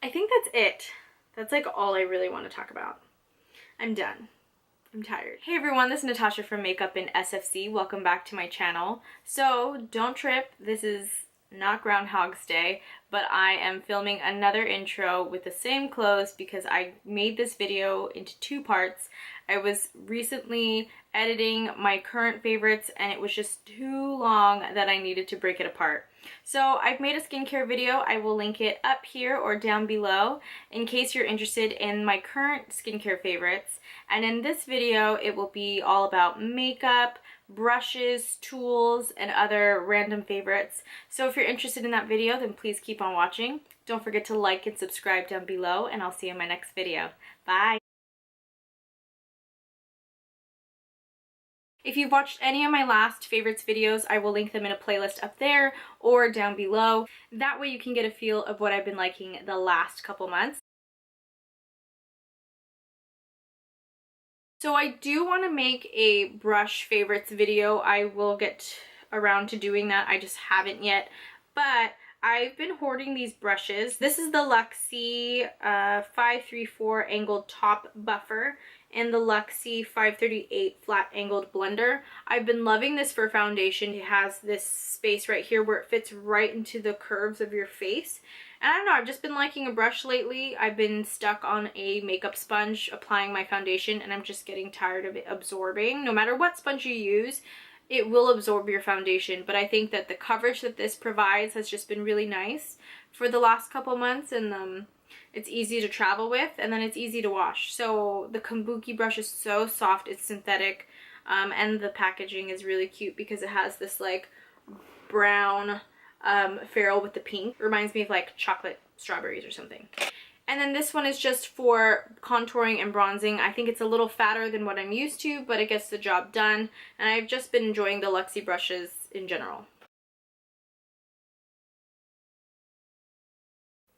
I think that's it. That's like all I really want to talk about. I'm done. I'm tired. Hey everyone, this is Natasha from MakeupInSFC. Welcome back to my channel. So don't trip, this is not Groundhog's Day, but I am filming another intro with the same clothes because I made this video into two parts. I was recently editing my current favorites and it was just too long that I needed to break it apart. So I've made a skincare video. I will link it up here or down below in case you're interested in my current skincare favorites. And in this video, it will be all about makeup, brushes, tools, and other random favorites. So if you're interested in that video, then please keep on watching. Don't forget to like and subscribe down below, and I'll see you in my next video. Bye! If you've watched any of my last favorites videos, I will link them in a playlist up there or down below. That way you can get a feel of what I've been liking the last couple months. So I do want to make a brush favorites video. I will get around to doing that. I just haven't yet. But I've been hoarding these brushes. This is the Luxie 534 angled top buffer and the Luxie 538 flat angled blender. I've been loving this for foundation. It has this space right here where it fits right into the curves of your face. And I don't know, I've just been liking a brush lately. I've been stuck on a makeup sponge applying my foundation and I'm just getting tired of it absorbing. No matter what sponge you use, it will absorb your foundation, but I think that the coverage that this provides has just been really nice for the last couple months, and it's easy to travel with, and then it's easy to wash. So the Kabuki brush is so soft, it's synthetic, and the packaging is really cute because it has this like brown ferrule with the pink. It reminds me of like chocolate strawberries or something. And then this one is just for contouring and bronzing. I think it's a little fatter than what I'm used to, but it gets the job done. And I've just been enjoying the Luxie brushes in general.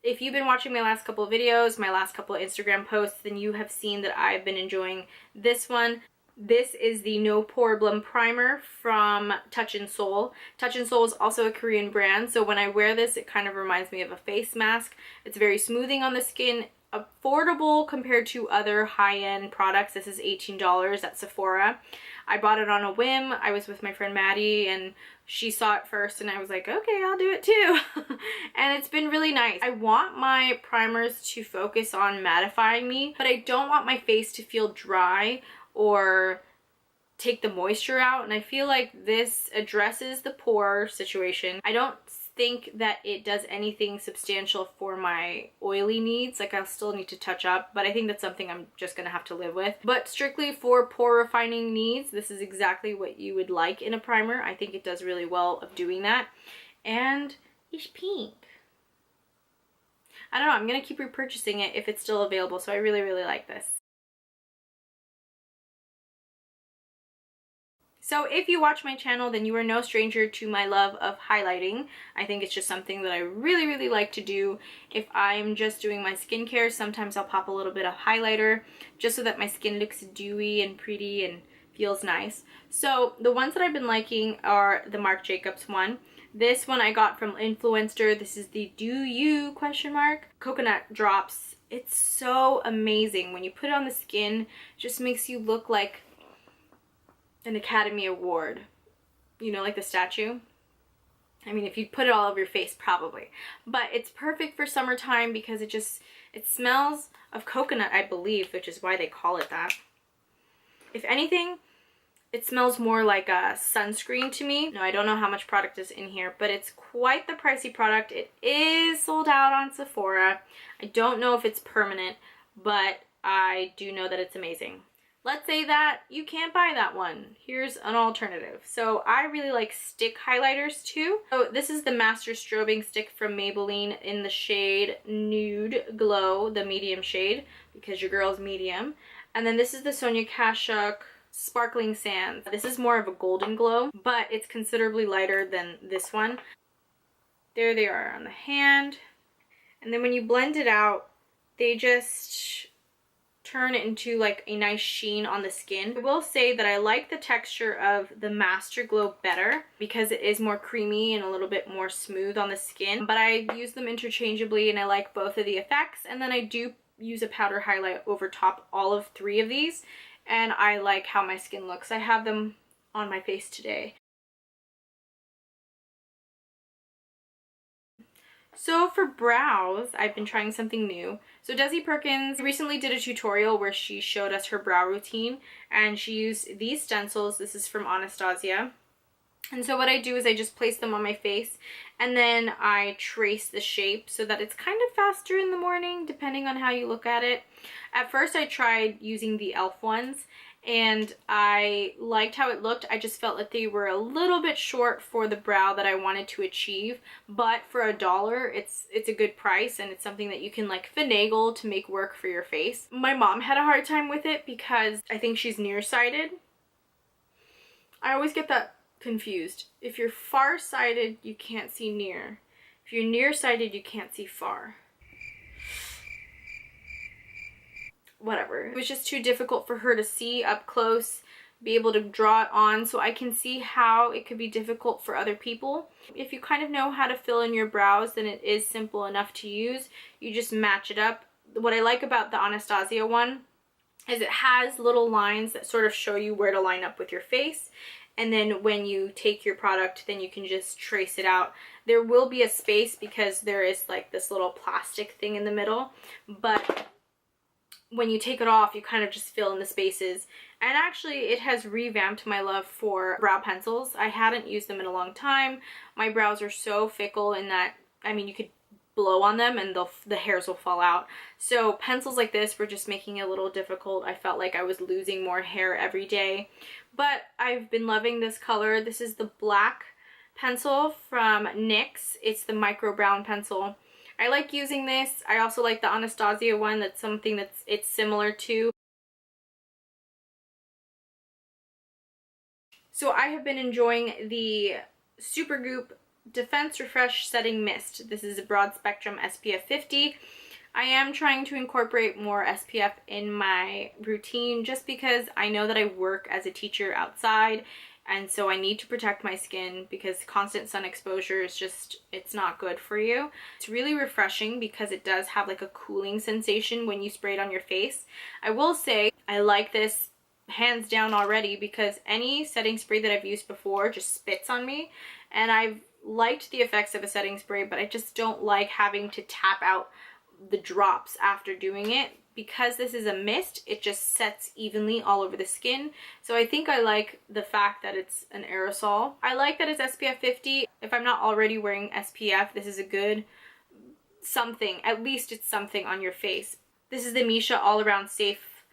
If you've been watching my last couple of videos, my last couple of Instagram posts, then you have seen that I've been enjoying this one. This is the No Problem Primer from Touch in Seoul. Touch in Seoul is also a Korean brand, so when I wear this, it kind of reminds me of a face mask. It's very smoothing on the skin, affordable compared to other high-end products. This is $18 at Sephora. I bought it on a whim. I was with my friend Maddie and she saw it first and I was like, okay, I'll do it too. And it's been really nice. I want my primers to focus on mattifying me, but I don't want my face to feel dry or take the moisture out, and I feel like this addresses the pore situation. I don't think that it does anything substantial for my oily needs. Like, I'll still need to touch up, but I think that's something I'm just gonna have to live with. But strictly for pore refining needs, this is exactly what you would like in a primer. I think it does really well of doing that. And it's pink. I don't know, I'm gonna keep repurchasing it if it's still available, so I really, really like this. So if you watch my channel, then you are no stranger to my love of highlighting. I think it's just something that I really, really like to do. If I'm just doing my skincare, sometimes I'll pop a little bit of highlighter just so that my skin looks dewy and pretty and feels nice. So the ones that I've been liking are the Marc Jacobs one. This one I got from Influencer. This is the Do You ? Coconut Drops. It's so amazing. When you put it on the skin, it just makes you look like an Academy Award, you know, like the statue. I mean, if you put it all over your face, probably, but it's perfect for summertime because it smells of coconut, I believe, which is why they call it that. If anything, it smells more like a sunscreen to me. No, I don't know how much product is in here, but it's quite the pricey product. It is sold out on Sephora. I don't know if it's permanent, but I do know that it's amazing. Let's say that you can't buy that one. Here's an alternative. So I really like stick highlighters too. So this is the Master Strobing Stick from Maybelline in the shade Nude Glow, the medium shade, because your girl's medium. And then this is the Sonia Kashuk Sparkling Sands. This is more of a golden glow, but it's considerably lighter than this one. There they are on the hand. And then when you blend it out, they just turn into like a nice sheen on the skin. I will say that I like the texture of the Master Glow better because it is more creamy and a little bit more smooth on the skin, but I use them interchangeably and I like both of the effects. And then I do use a powder highlight over top all of 3 of these, and I like how my skin looks. I have them on my face today. So for brows, I've been trying something new. So Desi Perkins recently did a tutorial where she showed us her brow routine, and she used these stencils. This is from Anastasia. And so what I do is I just place them on my face, and then I trace the shape so that it's kind of faster in the morning, depending on how you look at it. At first I tried using the e.l.f. ones, and I liked how it looked. I just felt that they were a little bit short for the brow that I wanted to achieve, but for $1, it's a good price, and it's something that you can like finagle to make work for your face. My mom had a hard time with it because I think she's nearsighted. I always get that confused. If you're far-sighted, you can't see near. If you're nearsighted, you can't see far. Whatever. It was just too difficult for her to see up close, be able to draw it on, so I can see how it could be difficult for other people. If you kind of know how to fill in your brows, then it is simple enough to use. You just match it up. What I like about the Anastasia one is it has little lines that sort of show you where to line up with your face. And then when you take your product, then you can just trace it out. There will be a space because there is like this little plastic thing in the middle, but when you take it off, you kind of just fill in the spaces. And actually, it has revamped my love for brow pencils. I hadn't used them in a long time. My brows are so fickle in that, I mean, you could blow on them and the hairs will fall out. So pencils like this were just making it a little difficult. I felt like I was losing more hair every day. But I've been loving this color. This is the black pencil from NYX. It's the micro brown pencil. I like using this. I also like the Anastasia one. That's something it's similar to. So I have been enjoying the Supergoop Defense Refresh Setting Mist. This is a broad spectrum SPF 50. I am trying to incorporate more SPF in my routine just because I know that I work as a teacher outside, and so I need to protect my skin because constant sun exposure is just, it's not good for you. It's really refreshing because it does have like a cooling sensation when you spray it on your face. I will say I like this hands down already because any setting spray that I've used before just spits on me, and I've liked the effects of a setting spray, but I just don't like having to tap out the drops after doing it. Because this is a mist, it just sets evenly all over the skin. So I think I like the fact that it's an aerosol. I like that it's SPF 50. If I'm not already wearing SPF, this is a good something. At least it's something on your face. This is the Misha All Around Safe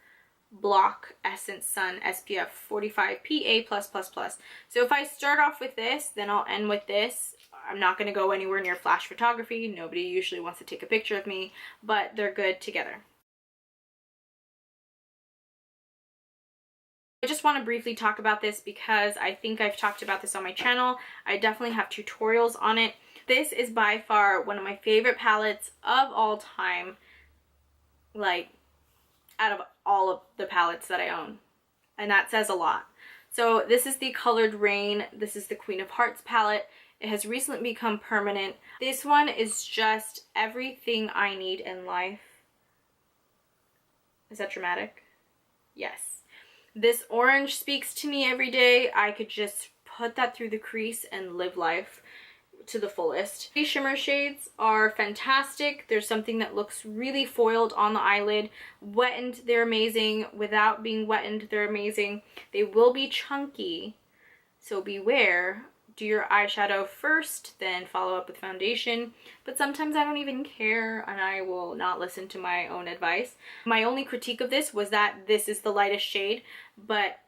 Block Essence Sun SPF 45 PA+++. So if I start off with this, then I'll end with this. I'm not going to go anywhere near flash photography. Nobody usually wants to take a picture of me, but they're good together. I just want to briefly talk about this because I think I've talked about this on my channel. I definitely have tutorials on it. This is by far one of my favorite palettes of all time, like out of all of the palettes that I own, and that says a lot. So this is the Colored Rain. This is the Queen of Hearts palette. It has recently become permanent. This one is just everything I need in life. Is that dramatic? Yes. This orange speaks to me every day. I could just put that through the crease and live life to the fullest. These shimmer shades are fantastic. There's something that looks really foiled on the eyelid. Wettened, they're amazing. Without being wettened, they're amazing. They will be chunky, so beware. Do your eyeshadow first, then follow up with foundation. But sometimes I don't even care and I will not listen to my own advice. My only critique of this was that this is the lightest shade, but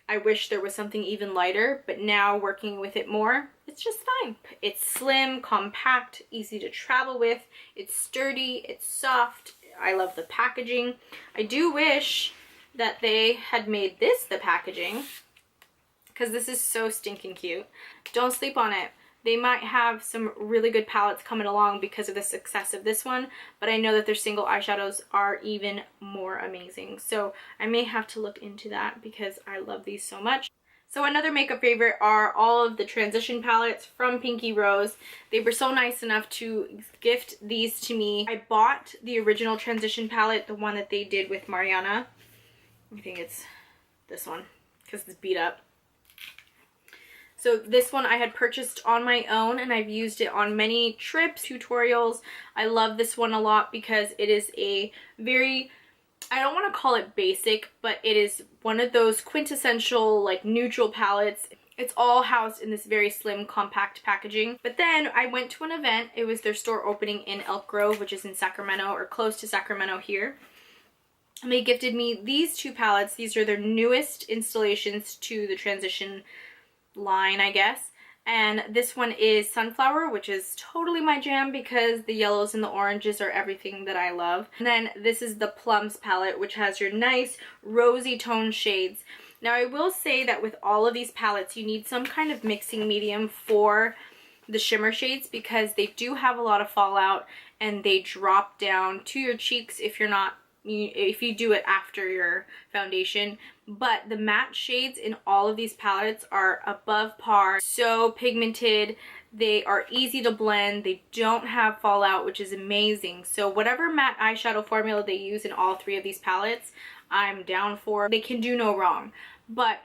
I wish there was something even lighter. But now working with it more, it's just fine. It's slim, compact, easy to travel with. It's sturdy, it's soft. I love the packaging. I do wish that they had made this the packaging, because this is so stinking cute. Don't sleep on it. They might have some really good palettes coming along because of the success of this one, but I know that their single eyeshadows are even more amazing. So I may have to look into that because I love these so much. So another makeup favorite are all of the transition palettes from Pinky Rose. They were so nice enough to gift these to me. I bought the original transition palette, the one that they did with Mariana. I think it's this one because it's beat up. So this one I had purchased on my own, and I've used it on many trips, tutorials. I love this one a lot because it is a very, I don't want to call it basic, but it is one of those quintessential like neutral palettes. It's all housed in this very slim, compact packaging. But then I went to an event. It was their store opening in Elk Grove, which is in Sacramento, or close to Sacramento here. And they gifted me these two palettes. These are their newest installations to the transition line, I guess. And this one is Sunflower, which is totally my jam because the yellows and the oranges are everything that I love. And then this is the Plums palette, which has your nice rosy tone shades. Now I will say that with all of these palettes, you need some kind of mixing medium for the shimmer shades because they do have a lot of fallout and they drop down to your cheeks if you're not, if you do it after your foundation. But the matte shades in all of these palettes are above par, so pigmented. They are easy to blend. They don't have fallout, which is amazing. So whatever matte eyeshadow formula they use in all three of these palettes, I'm down for. They can do no wrong. But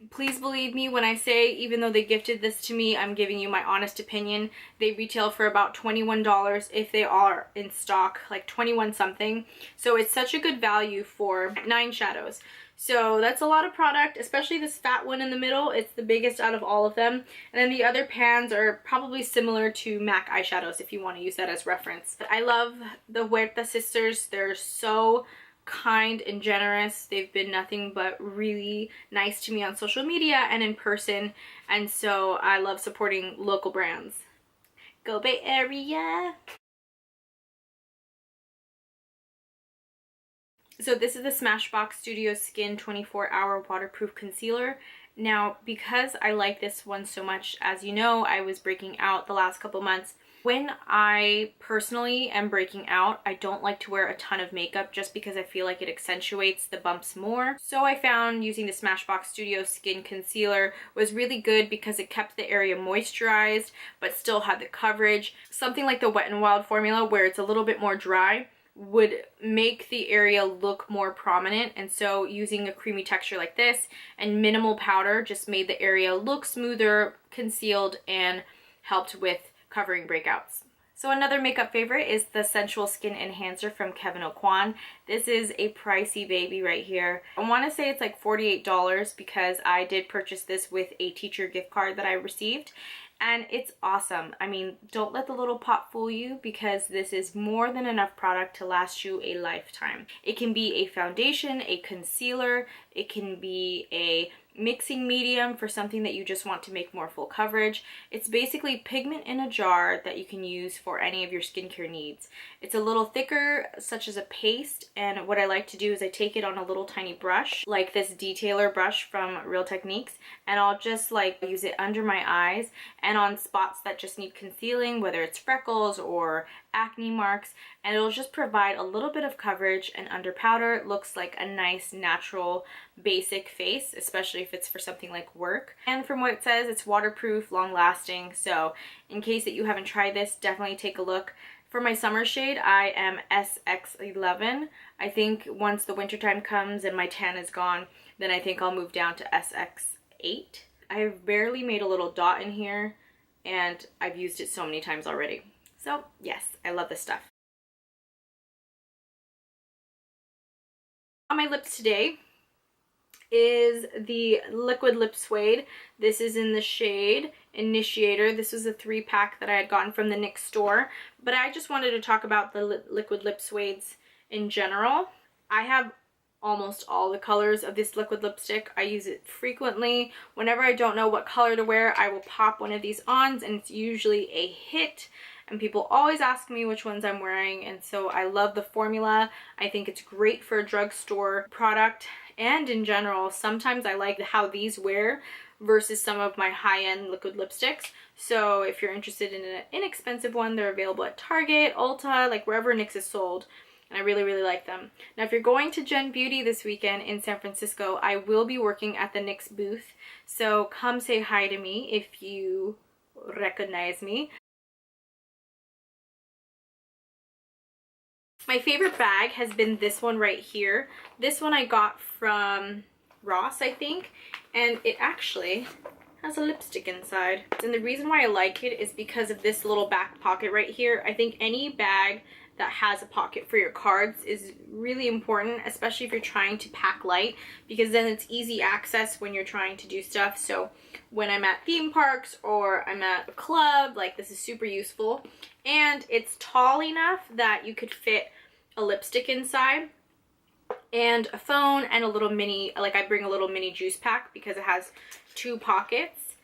please believe me when I say, even though they gifted this to me, I'm giving you my honest opinion. They retail for about $21 if they are in stock, like 21 something. So it's such a good value for 9 shadows. So that's a lot of product, especially this fat one in the middle. It's the biggest out of all of them. And then the other pans are probably similar to MAC eyeshadows if you want to use that as reference. I love the Huerta sisters. They're so kind and generous. They've been nothing but really nice to me on social media and in person. And so I love supporting local brands. Go Bay Area! So this is the Smashbox Studio Skin 24-Hour Waterproof Concealer. Now, because I like this one so much, as you know, I was breaking out the last couple months. When I personally am breaking out, I don't like to wear a ton of makeup just because I feel like it accentuates the bumps more. So I found using the Smashbox Studio Skin Concealer was really good because it kept the area moisturized but still had the coverage. Something like the Wet n Wild formula where it's a little bit more dry would make the area look more prominent, and so using a creamy texture like this and minimal powder just made the area look smoother, concealed, and helped with covering breakouts. So another makeup favorite is the Sensual Skin Enhancer from Kevyn Aucoin. This is a pricey baby right here. I want to say it's like $48 because I did purchase this with a teacher gift card that I received. And it's awesome. I mean, don't let the little pot fool you because this is more than enough product to last you a lifetime. It can be a foundation, a concealer, it can be a mixing medium for something that you just want to make more full coverage. It's basically pigment in a jar that you can use for any of your skincare needs. It's a little thicker, such as a paste, and what I like to do is I take it on a little tiny brush, like this detailer brush from Real Techniques, and I'll just like use it under my eyes and on spots that just need concealing, whether it's freckles or acne marks, and it'll just provide a little bit of coverage, and under powder it looks like a nice natural basic face, especially if it's for something like work. And from what it says, it's waterproof, long lasting, so in case that you haven't tried this, definitely take a look. For my summer shade, I am SX11. I think once the wintertime comes and my tan is gone, then I think I'll move down to SX8. I've barely made a little dot in here, and I've used it so many times already. So yes, I love this stuff. On my lips today is the Liquid Lip Suede. This is in the shade Initiator. This was a 3-pack that I had gotten from the NYX store, but I just wanted to talk about the Liquid Lip Suedes in general. I have almost all the colors of this liquid lipstick. I use it frequently. Whenever I don't know what color to wear, I will pop one of these on, and it's usually a hit. And people always ask me which ones I'm wearing, and so I love the formula. I think it's great for a drugstore product, and in general, sometimes I like how these wear versus some of my high-end liquid lipsticks. So if you're interested in an inexpensive one, they're available at Target, Ulta, like wherever NYX is sold. And I really, really like them. Now, if you're going to Gen Beauty this weekend in San Francisco, I will be working at the NYX booth. So come say hi to me if you recognize me. My favorite bag has been this one right here. This one I got from Ross, I think. And it actually has a lipstick inside. And the reason why I like it is because of this little back pocket right here. I think any bag that has a pocket for your cards is really important, especially if you're trying to pack light, because then it's easy access when you're trying to do stuff. So when I'm at theme parks or I'm at a club, like, this is super useful. And it's tall enough that you could fit a lipstick inside and a phone and a little mini, like I bring a little mini juice pack because it has 2 pockets.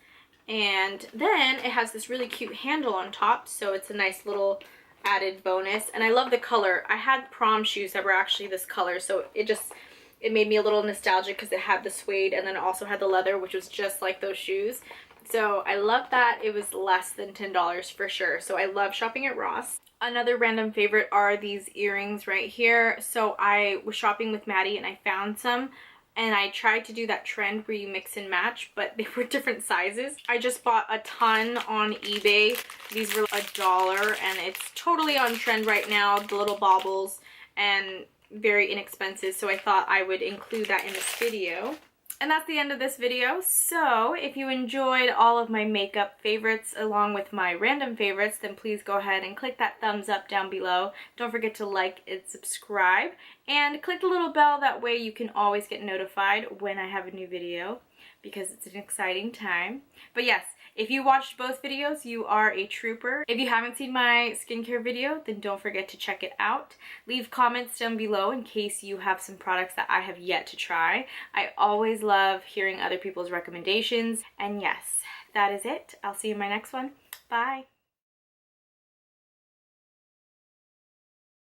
And then it has this really cute handle on top, so it's a nice little added bonus. And I love the color. I had prom shoes that were actually this color, so it made me a little nostalgic because it had the suede and then it also had the leather, which was just like those shoes. So I love that. It was less than $10 for sure. So I love shopping at Ross. Another random favorite are these earrings right here. So I was shopping with Maddie and I found some, and I tried to do that trend where you mix and match, but they were different sizes. I just bought a ton on eBay. These were $1 and it's totally on trend right now, the little baubles, and very inexpensive. So I thought I would include that in this video. And that's the end of this video. So if you enjoyed all of my makeup favorites along with my random favorites, then please go ahead and click that thumbs up down below. Don't forget to like and subscribe, and click the little bell. That way you can always get notified when I have a new video, because it's an exciting time. But yes, if you watched both videos, you are a trooper. If you haven't seen my skincare video, then don't forget to check it out. Leave comments down below in case you have some products that I have yet to try. I always love hearing other people's recommendations. And yes, that is it. I'll see you in my next one. Bye.